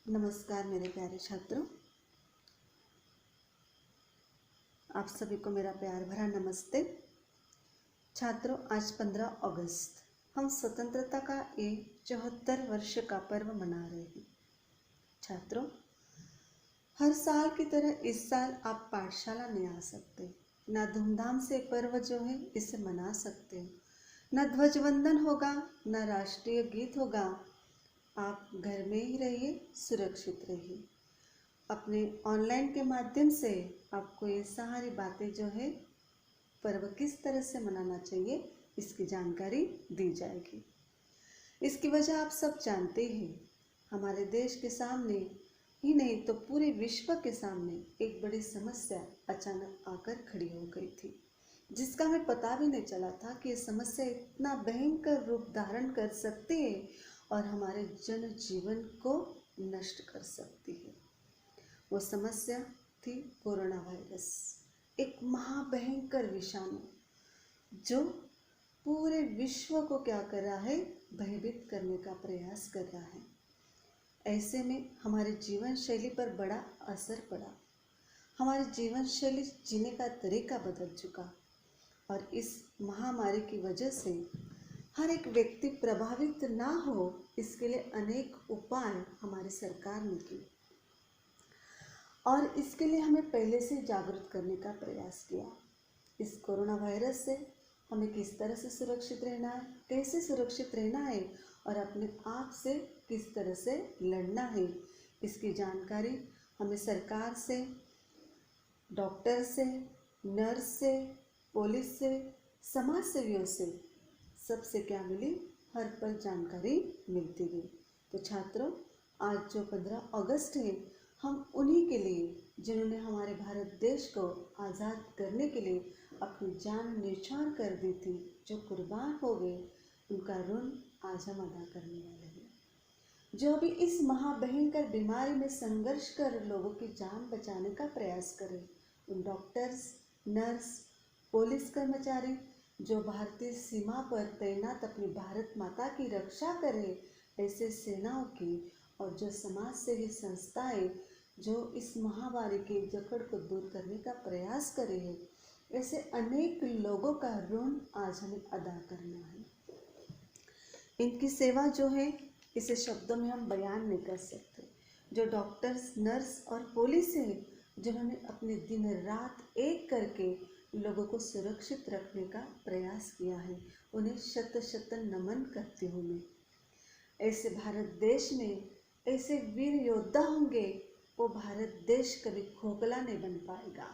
नमस्कार मेरे प्यारे छात्रों, आप सभी को मेरा प्यार भरा नमस्ते। छात्रों, आज 15 अगस्त हम स्वतंत्रता का एक 74 वर्ष का पर्व मना रहे हैं। छात्रों, हर साल की तरह इस साल आप पाठशाला नहीं आ सकते, ना धूमधाम से पर्व जो है इसे मना सकते हो, न ध्वजवंदन होगा, न राष्ट्रीय गीत होगा। आप घर में ही रहिए, सुरक्षित रहिए। अपने ऑनलाइन के माध्यम से आपको ये सारी बातें जो है पर्व किस तरह से मनाना चाहिए इसकी जानकारी दी जाएगी। इसकी वजह आप सब जानते हैं। हमारे देश के सामने ही नहीं तो पूरे विश्व के सामने एक बड़ी समस्या अचानक आकर खड़ी हो गई थी, जिसका हमें पता भी नहीं चला था कि ये समस्या इतना भयंकर रूप धारण कर सकती है और हमारे जनजीवन को नष्ट कर सकती है। वो समस्या थी कोरोना वायरस, एक महाभयंकर विषाणु जो पूरे विश्व को क्या कर रहा है, भयभीत करने का प्रयास कर रहा है। ऐसे में हमारे जीवन शैली पर बड़ा असर पड़ा। हमारी जीवन शैली जीने का तरीका बदल चुका और इस महामारी की वजह से हर एक व्यक्ति प्रभावित ना हो, इसके लिए अनेक उपाय हमारी सरकार ने किए और इसके लिए हमें पहले से जागरूक करने का प्रयास किया। इस कोरोना वायरस से हमें किस तरह से सुरक्षित रहना है, कैसे सुरक्षित रहना है और अपने आप से किस तरह से लड़ना है, इसकी जानकारी हमें सरकार से, डॉक्टर से, नर्स से, पुलिस से, समाज सेवियों से, सबसे क्या मिली, हर पल जानकारी मिलती गई। तो छात्रों, आज जो 15 अगस्त है, हम उन्हीं के लिए जिन्होंने हमारे भारत देश को आज़ाद करने के लिए अपनी जान न्यौछावर कर दी थी, जो कुर्बान हो गए, उनका ऋण आज हम अदा करने वाले हैं। जो भी इस महाभयंकर बीमारी में संघर्ष कर लोगों की जान बचाने का प्रयास करें, उन डॉक्टर्स, नर्स, पुलिस कर्मचारी जो भारतीय सीमा पर तैनात अपनी भारत माता की रक्षा करें, ऐसे सेनाओं की, और जो समाज सेवी संस्थाएं जो इस महामारी की जकड़ को दूर करने का प्रयास करे हैं, ऐसे अनेक लोगों का ऋण आज हमें अदा करना है। इनकी सेवा जो है इसे शब्दों में हम बयान नहीं कर सकते। जो डॉक्टर्स, नर्स और पुलिस है जिन्होंने अपने दिन रात एक करके लोगों को सुरक्षित रखने का प्रयास किया है, उन्हें शत शत नमन करती हूँ मैं। ऐसे भारत देश में ऐसे वीर योद्धा होंगे, वो भारत देश कभी खोखला नहीं बन पाएगा,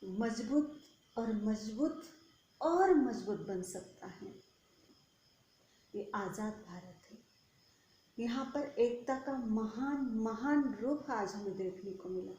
मजबूत और मजबूत और मजबूत बन सकता है। ये आज़ाद भारत है। यहाँ पर एकता का महान महान रूप आज हमें देखने को मिला।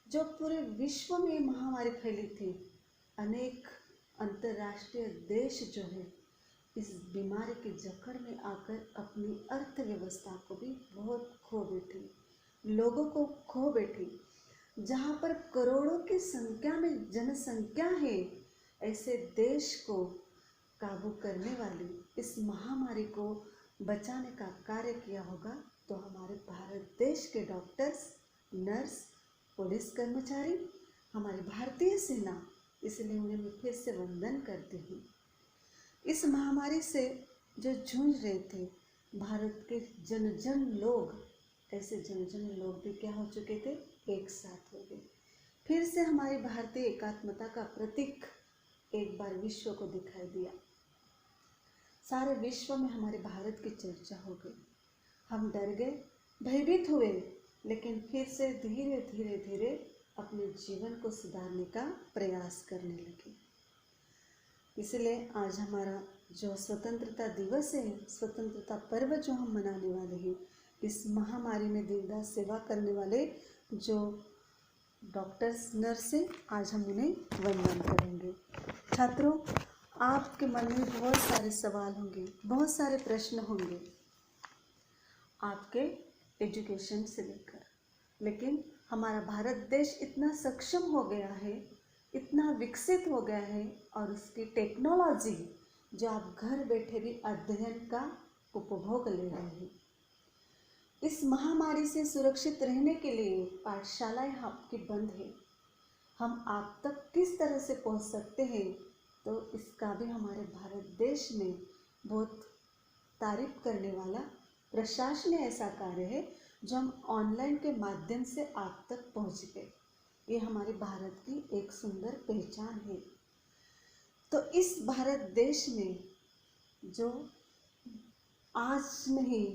जो पूरे विश्व में महामारी फैली थी, अनेक अंतर्राष्ट्रीय देश जो है इस बीमारी की जकड़ में आकर अपनी अर्थव्यवस्था को भी बहुत खो बैठी, लोगों को खो बैठी। जहाँ पर करोड़ों की संख्या में जनसंख्या है, ऐसे देश को काबू करने वाली इस महामारी को बचाने का कार्य किया होगा तो हमारे भारत देश के डॉक्टर्स, नर्स, पुलिस कर्मचारी, हमारी भारतीय सेना, इसलिए उन्हें मैं फिर से वंदन करती हूँ। इस महामारी से जो जूझ रहे थे भारत के जन जन लोग, ऐसे जन जन लोग भी क्या हो चुके थे, एक साथ हो गए। फिर से हमारी भारतीय एकात्मता का प्रतीक एक बार विश्व को दिखाई दिया। सारे विश्व में हमारे भारत की चर्चा हो गई। हम डर गए, भयभीत हुए, लेकिन फिर से धीरे धीरे धीरे अपने जीवन को सुधारने का प्रयास करने लगे। इसलिए आज हमारा जो स्वतंत्रता दिवस है, स्वतंत्रता पर्व जो हम मनाने वाले हैं, इस महामारी में दिन रात सेवा करने वाले जो डॉक्टर्स, नर्स हैं, आज हम उन्हें वंदन करेंगे। छात्रों, आपके मन में बहुत सारे सवाल होंगे, बहुत सारे प्रश्न होंगे आपके एजुकेशन से लेकर, लेकिन हमारा भारत देश इतना सक्षम हो गया है, इतना विकसित हो गया है और उसकी टेक्नोलॉजी जो आप घर बैठे भी अध्ययन का उपभोग ले रहे हैं, इस महामारी से सुरक्षित रहने के लिए पाठशालाएं आपकी बंद है। हम आप तक किस तरह से पहुंच सकते हैं, तो इसका भी हमारे भारत देश में बहुत तारीफ करने वाला प्रशासनिक ऐसा कार्य है जो हम ऑनलाइन के माध्यम से आप तक पहुंच गए। ये हमारे भारत की एक सुंदर पहचान है। तो इस भारत देश में जो आज नहीं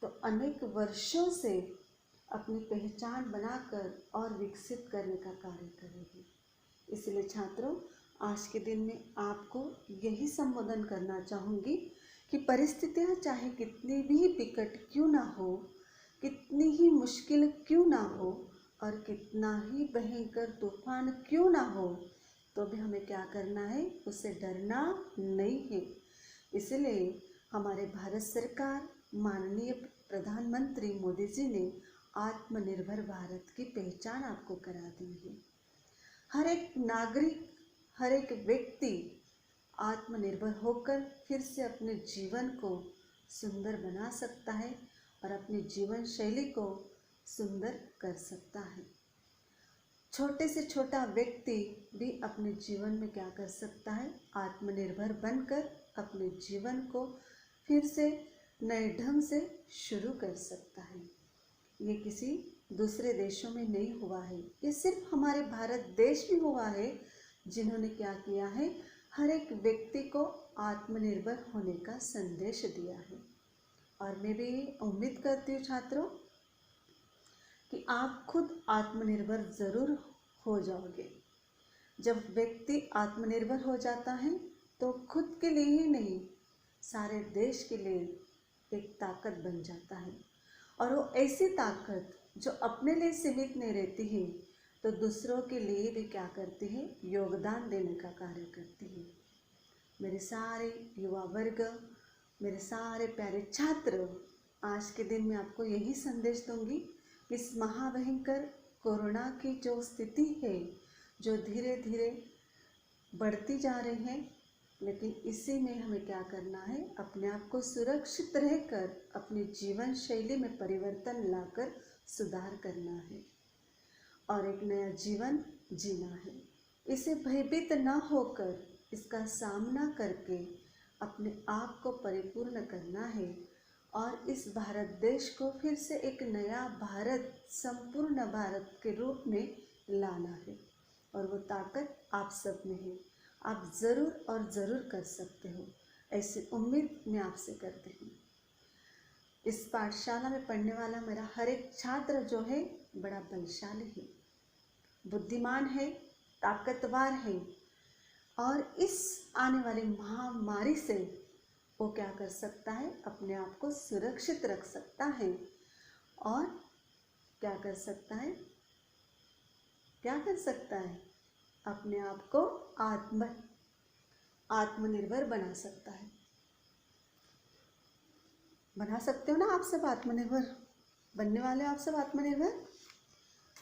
तो अनेक वर्षों से अपनी पहचान बनाकर और विकसित करने का कार्य करेगी। इसलिए छात्रों, आज के दिन में आपको यही संबोधन करना चाहूँगी कि परिस्थितियाँ चाहे कितनी भी विकट क्यों ना हो, कितनी ही मुश्किल क्यों ना हो और कितना ही भयंकर तूफान क्यों ना हो, तो भी हमें क्या करना है, उससे डरना नहीं है। इसलिए हमारे भारत सरकार माननीय प्रधानमंत्री मोदी जी ने आत्मनिर्भर भारत की पहचान आपको करा दी है। हर एक नागरिक, हर एक व्यक्ति आत्मनिर्भर होकर फिर से अपने जीवन को सुंदर बना सकता है और अपनी जीवन शैली को सुंदर कर सकता है। छोटे से छोटा व्यक्ति भी अपने जीवन में क्या कर सकता है, आत्मनिर्भर बनकर अपने जीवन को फिर से नए ढंग से शुरू कर सकता है। ये किसी दूसरे देशों में नहीं हुआ है, ये सिर्फ हमारे भारत देश में हुआ है, जिन्होंने क्या किया है, हर एक व्यक्ति को आत्मनिर्भर होने का संदेश दिया है। और मैं भी उम्मीद करती हूँ छात्रों कि आप खुद आत्मनिर्भर ज़रूर हो जाओगे। जब व्यक्ति आत्मनिर्भर हो जाता है तो खुद के लिए ही नहीं, सारे देश के लिए एक ताकत बन जाता है। और वो ऐसी ताकत जो अपने लिए सीमित नहीं रहती है, तो दूसरों के लिए भी क्या करती है, योगदान देने का कार्य करती है। मेरे सारे युवा वर्ग, मेरे सारे प्यारे छात्र, आज के दिन मैं आपको यही संदेश दूंगी, इस महाभयंकर कोरोना की जो स्थिति है, जो धीरे धीरे बढ़ती जा रही है, लेकिन इसी में हमें क्या करना है, अपने आप को सुरक्षित रहकर अपनी जीवन शैली में परिवर्तन लाकर सुधार करना है और एक नया जीवन जीना है। इसे भयभीत न होकर इसका सामना करके अपने आप को परिपूर्ण करना है और इस भारत देश को फिर से एक नया भारत, संपूर्ण भारत के रूप में लाना है। और वो ताकत आप सब में है, आप ज़रूर और ज़रूर कर सकते हो, ऐसी उम्मीद मैं आपसे करती हूँ। इस पाठशाला में पढ़ने वाला मेरा हर एक छात्र जो है बड़ा बलशाली है, बुद्धिमान है, ताकतवर है और इस आने वाली महामारी से वो क्या कर सकता है, अपने आप को सुरक्षित रख सकता है और क्या कर सकता है, अपने आप को आत्मनिर्भर बना सकता है। बना सकते हो ना आप सब आत्मनिर्भर, बनने वाले आप सब आत्मनिर्भर।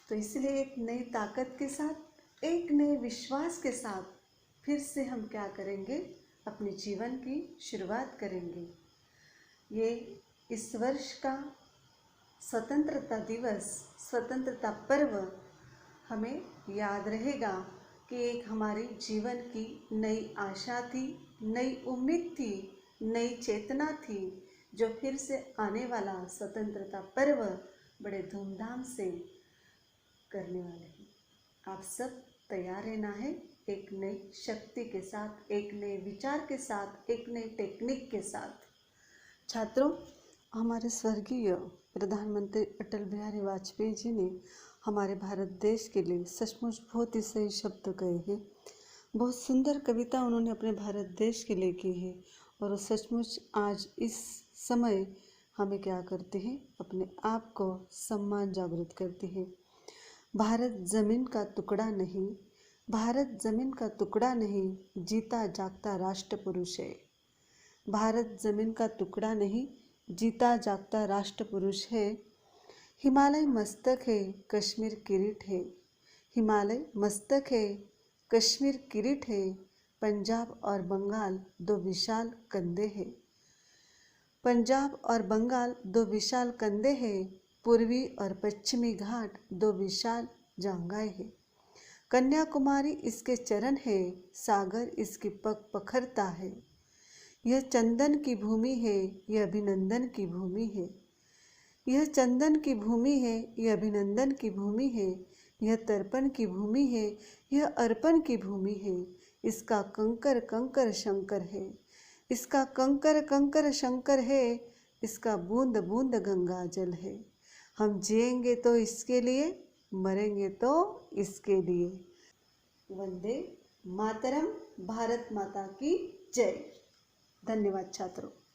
तो इसलिए एक नई ताकत के साथ, एक नए विश्वास के साथ फिर से हम क्या करेंगे, अपने जीवन की शुरुआत करेंगे। ये इस वर्ष का स्वतंत्रता दिवस, स्वतंत्रता पर्व हमें याद रहेगा कि एक हमारे जीवन की नई आशा थी, नई उम्मीद थी, नई चेतना थी, जो फिर से आने वाला स्वतंत्रता पर्व बड़े धूमधाम से करने वाले हैं। आप सब तैयार रहना है, एक नई शक्ति के साथ, एक नए विचार के साथ, एक नई टेक्निक के साथ। छात्रों, हमारे स्वर्गीय प्रधानमंत्री अटल बिहारी वाजपेयी जी ने हमारे भारत देश के लिए सचमुच बहुत ही सही शब्द कहे हैं। बहुत सुंदर कविता उन्होंने अपने भारत देश के लिए की है और वो सचमुच आज इस समय हमें क्या करते हैं, अपने आप को सम्मान जागृत करती है। भारत ज़मीन का टुकड़ा नहीं, भारत ज़मीन का टुकड़ा नहीं, जीता जागता राष्ट्र पुरुष है। भारत ज़मीन का टुकड़ा नहीं, जीता जागता राष्ट्र पुरुष है। हिमालय मस्तक है, कश्मीर किरीट है। हिमालय मस्तक है, कश्मीर किरीट है। पंजाब और बंगाल दो विशाल कंधे हैं। पंजाब और बंगाल दो विशाल कंधे हैं, पूर्वी और पश्चिमी घाट दो विशाल जंगाएं हैं। कन्याकुमारी इसके चरण है, सागर इसकी पग पखरता है। यह चंदन की भूमि है, यह अभिनंदन की भूमि है। यह चंदन की भूमि है, यह अभिनंदन की भूमि है। यह तर्पण की भूमि है, यह अर्पण की भूमि है। इसका कंकर कंकर शंकर है, इसका कंकर कंकर शंकर है। इसका बूंद बूंद गंगा जल है। हम जिएंगे तो इसके लिए, मरेंगे तो इसके लिए। वंदे मातरम। भारत माता की जय। धन्यवाद छात्रों।